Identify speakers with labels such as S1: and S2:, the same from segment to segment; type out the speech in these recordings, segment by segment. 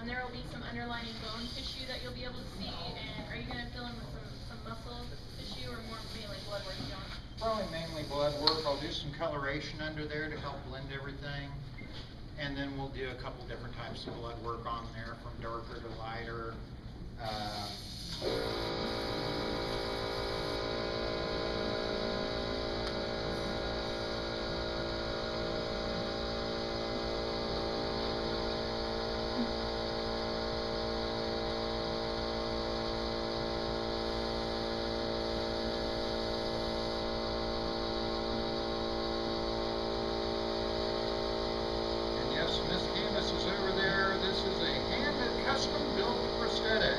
S1: And there will be some underlying bone tissue that you'll be able to see. And are you going to fill in with some muscle tissue or more mainly blood work, John?
S2: Probably mainly blood work. I'll do some coloration under there to help blend everything. And then we'll do a couple different types of blood work on there, from darker to lighter. Yes, Miss Candace is over there. This is a hand custom built prosthetic.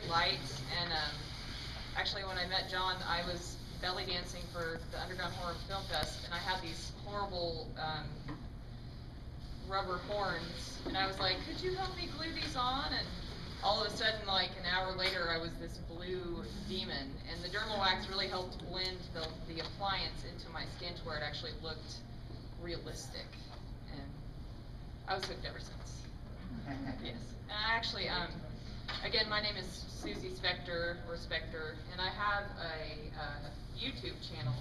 S3: Light, and actually when I met John, I was belly dancing for the Underground Horror Film Fest, and I had these horrible rubber horns, and I was like, could you help me glue these on? And all of a sudden, like an hour later, I was this blue demon, and the dermal wax really helped blend the appliance into my skin to where it actually looked realistic, and I was hooked ever since. Yes, and I actually, again, my name is Susie Spector, or Spector, and I have a YouTube channel,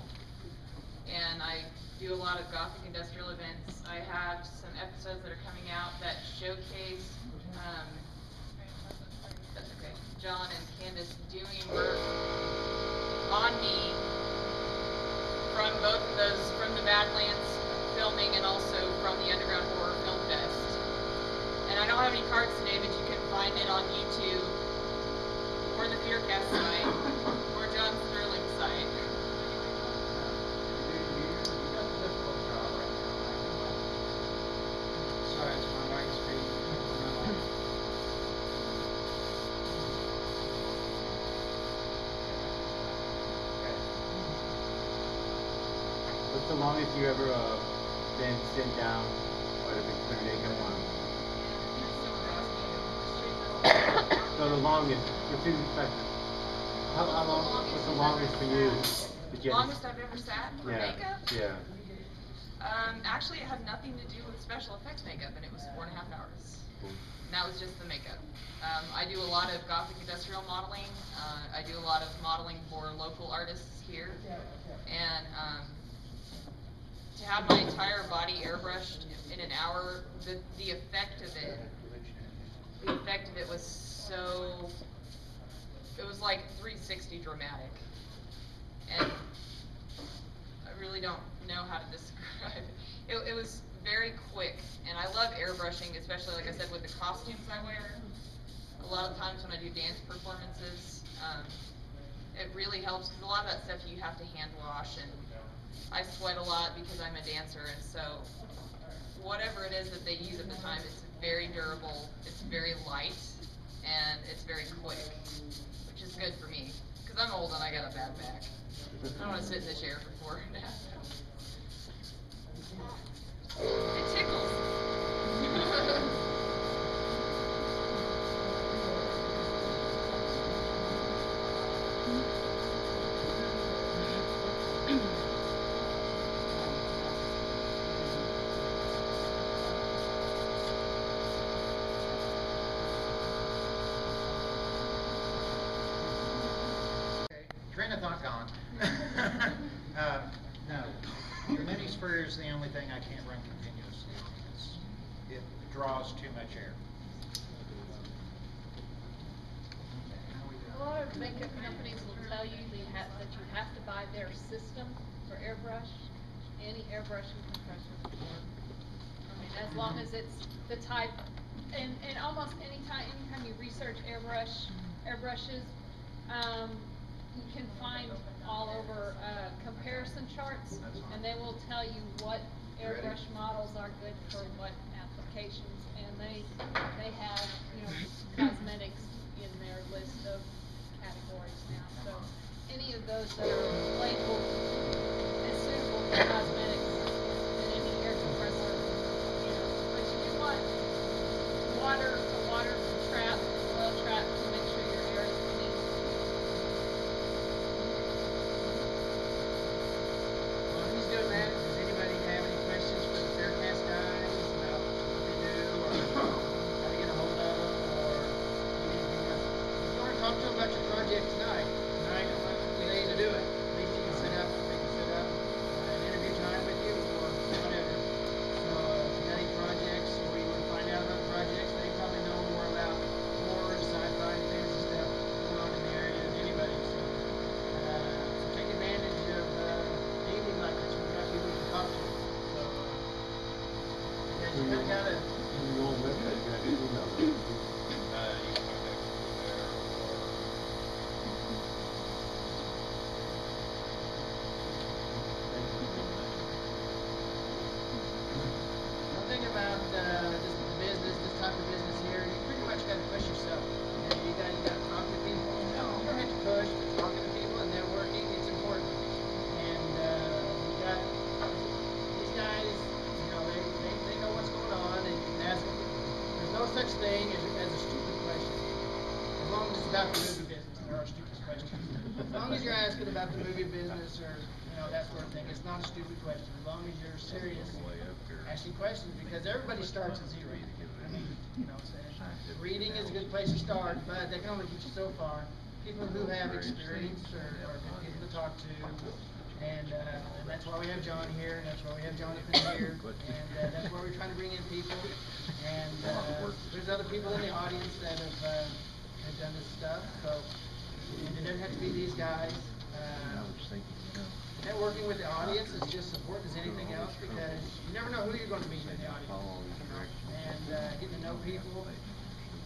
S3: and I do a lot of Gothic industrial events. I have some episodes that are coming out that showcase, that's okay, John and Candace doing work on me from both of those, from the Badlands filming and also from the Underground Horror Film Fest. And I don't have any cards today, but you can find it on YouTube, or the Fearcast site, or John Sterling's site.
S2: Sorry, it's my right speed.
S4: What's the longest you ever been sitting down or put makeup on? No, the longest. What's the perspective? How long? What's the longest for you?
S3: Longest I've ever sat for makeup?
S4: Yeah.
S3: Actually, it had nothing to do with special effects makeup, and it was 4.5 hours.
S4: Cool.
S3: And that was just the makeup. I do a lot of Gothic industrial modeling. I do a lot of modeling for local artists here, and to have my entire body airbrushed in an hour, the effect of it was so, it was like 360 dramatic, and I really don't know how to describe it. It was very quick, and I love airbrushing, especially, like I said, with the costumes I wear. A lot of times when I do dance performances, it really helps, because a lot of that stuff you have to hand wash, and I sweat a lot because I'm a dancer, and so whatever it is that they use at the time, it's very durable, it's very light, and it's very quick, which is good for me, because I'm old and I got a bad back. I don't want to sit in the chair for 4.5 hours. It tickles.
S2: Train of thought gone. No, the mini sphere is the only thing I can't run continuously because it draws too much air.
S5: A lot of makeup companies will tell you that you have to buy their system for airbrush. Any airbrushing compressor will work. as long as it's the type, and almost anytime you research airbrushes, you can find all over, comparison charts, and they will tell you what airbrush models are good for what applications, and they have, cosmetics in their list of categories now, so any of those that are labeled as suitable for cosmetics in any air compressor, but you do want a water trap, oil trap to make sure your air is clean.
S6: Well, who's doing that? Does anybody have any questions for the Faircast guys about what they do, or how to get a hold of them, or anything else? If you want to talk to them about your project tonight, you need to do it. At least you can set up, they can set up an interview time with you, or whatever. So, if you got any projects, or you want to find out about projects, they probably know more about horror, sci-fi, and fantasy stuff going on in the area than anybody. So take advantage of the evening like this. We've got people you can talk to. So, yeah, you kind of got to.
S4: Your own website, you got to email them.
S7: You can contact me there,
S6: One thing about this type of business here, you pretty much got to push yourself. You got to talk to people. You don't have to push, but talking to people and networking, it's important. And you got these guys, they know what's going on, and you can ask them. There's no such thing as a stupid question. As long as it's about the movie business, there are stupid questions. As long as you're asking about the movie business or that sort of thing, it's not a stupid question. As long as you're serious, asking questions, because everybody starts at zero. I mean, reading is a good place to start, but they can only get you so far. People who have experience are good people to talk to, and that's why we have John here, and that's why we have Jonathan here, and that's why we're trying to bring in people. And there's other people in the audience that have done this stuff, so it doesn't have to be these guys. Networking with the audience is just as important as anything else, because you never know who you're going to meet in the audience. And getting to know people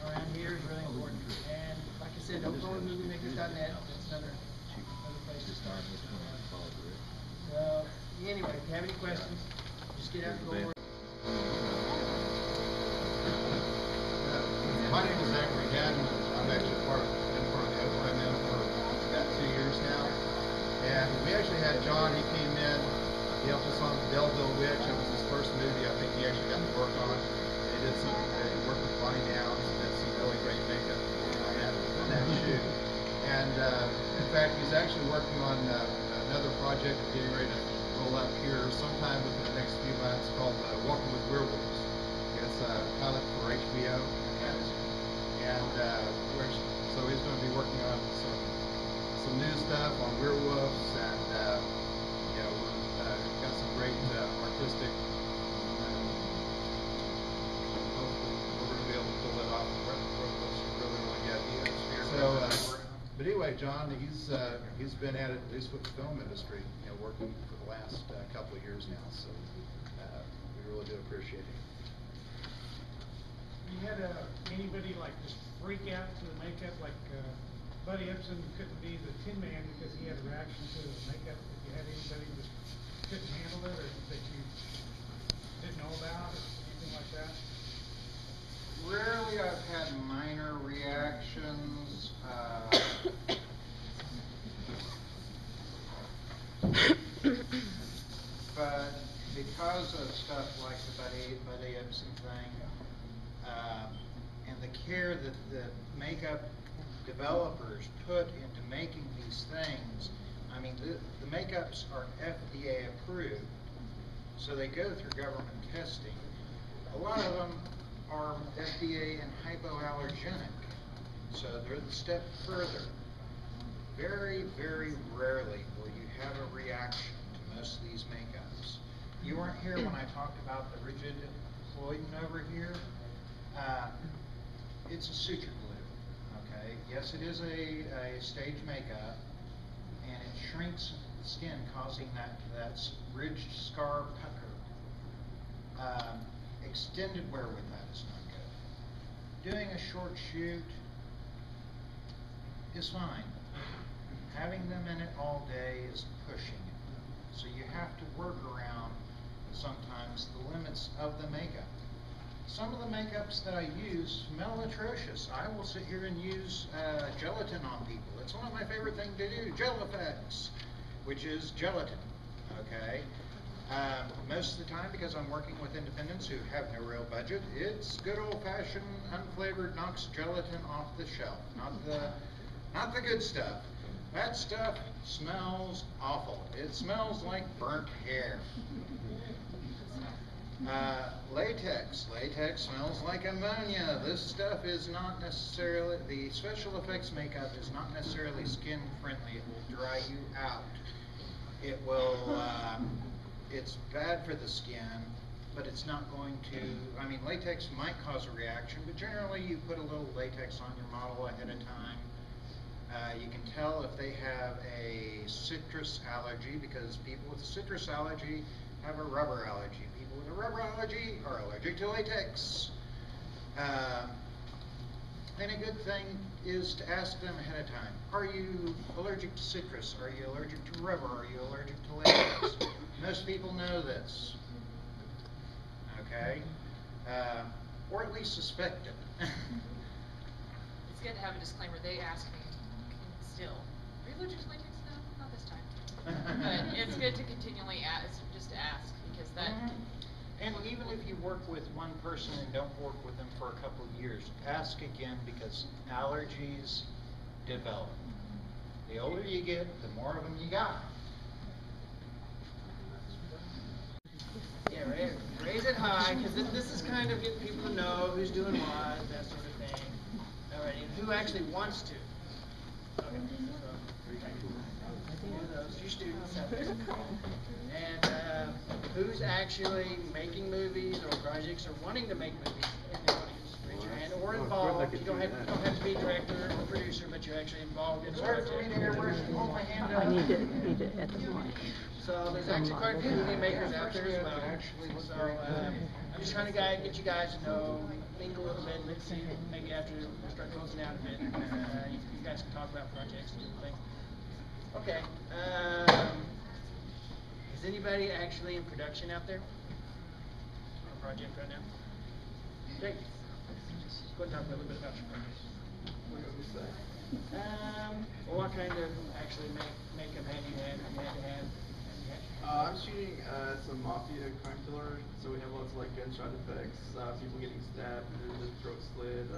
S6: around here is really important. And like I said, don't go to moviemakers.net. That's another place to start. So anyway, if you have any questions, just get out and go over.
S8: My name is Zachary Gadden. I'm actually been part of the OMM for about 2 years now. And we actually had John, he came in, he helped us on the Belleville Witch. It was his first movie I think he actually got to work on. He worked with Bonnie Downs and did some really great makeup on that shoot. And in fact, he's actually working on another project we're getting ready to roll out here sometime within the next few months called Walking with Werewolves. It's a pilot for HBO. So he's going to be working on some new stuff on werewolves, and we've got some great artistic. We're going to be able to pull that off. Looks really good. So, but anyway, John, he's been at it, at least with the film industry, working for the last couple of years now. So we really do appreciate it.
S9: You had anybody like just freak out to the makeup, like Buddy Epson couldn't be the Tin Man because he had a reaction to the makeup. If you had anybody that just couldn't handle it, or that you didn't know about, or anything like that?
S2: Rarely. I've had minor reactions. But because of stuff like the Buddy Epson thing, and the care that the makeup developers put into making these things, I mean, the makeups are FDA approved, so they go through government testing. A lot of them are FDA and hypoallergenic, so they're the step further. Very, very rarely will you have a reaction to most of these makeups. You weren't here when I talked about the rigid Floydin over here. It's a suture glue, okay? Yes, it is a stage makeup, and it shrinks the skin, causing that ridged scar pucker. extended wear with that is not good. Doing a short shoot is fine. Having them in it all day is pushing it. So you have to work around sometimes the limits of the makeup. Some of the makeups that I use smell atrocious. I will sit here and use gelatin on people. It's one of my favorite things to do, gel effects, which is gelatin, okay? Most of the time, because I'm working with independents who have no real budget, it's good old-fashioned, unflavored Knox gelatin off the shelf, not the good stuff. That stuff smells awful. It smells like burnt hair. Latex. Latex smells like ammonia. This stuff is not necessarily, the special effects makeup is not necessarily skin friendly. It will dry you out. It will, it's bad for the skin, but it's not going to, I mean, latex might cause a reaction, but generally you put a little latex on your model ahead of time. You can tell if they have a citrus allergy, because people with citrus allergy have a rubber allergy. People with a rubber allergy are allergic to latex. And a good thing is to ask them ahead of time, are you allergic to citrus? Are you allergic to rubber? Are you allergic to latex? Most people know this, okay? Or at least suspect it.
S3: It's good to have a disclaimer. They ask me still, are you allergic to latex? No, not this time. But it's good to continually ask, just ask, because that.
S2: And even if you work with one person and don't work with them for a couple of years, ask again, because allergies develop. The older you get, the more of them you got.
S6: Yeah, raise it high, because this is kind of getting people to know who's doing what, that sort of thing. Alrighty, and who actually wants to. Okay, so those your students out there. And who's actually making movies or projects or wanting to make movies in the audience? Raise your hand. Or involved. You don't have to be director or producer, but you're actually involved in a project.
S10: I need it at the point.
S6: So there's actually quite a few movie makers out there as well. So I'm just trying to get you guys to know, mingle a little bit, let's see, maybe after we start closing out a bit, you guys can talk about projects and different things. Okay. Is anybody actually in production out there? On a project right now? Okay. Go ahead and talk a little bit about your project. Well, what kind of actually makeup have you had to have?
S11: I'm shooting some mafia crime thriller, so we have lots of like gunshot effects, people getting stabbed, and the throat slit,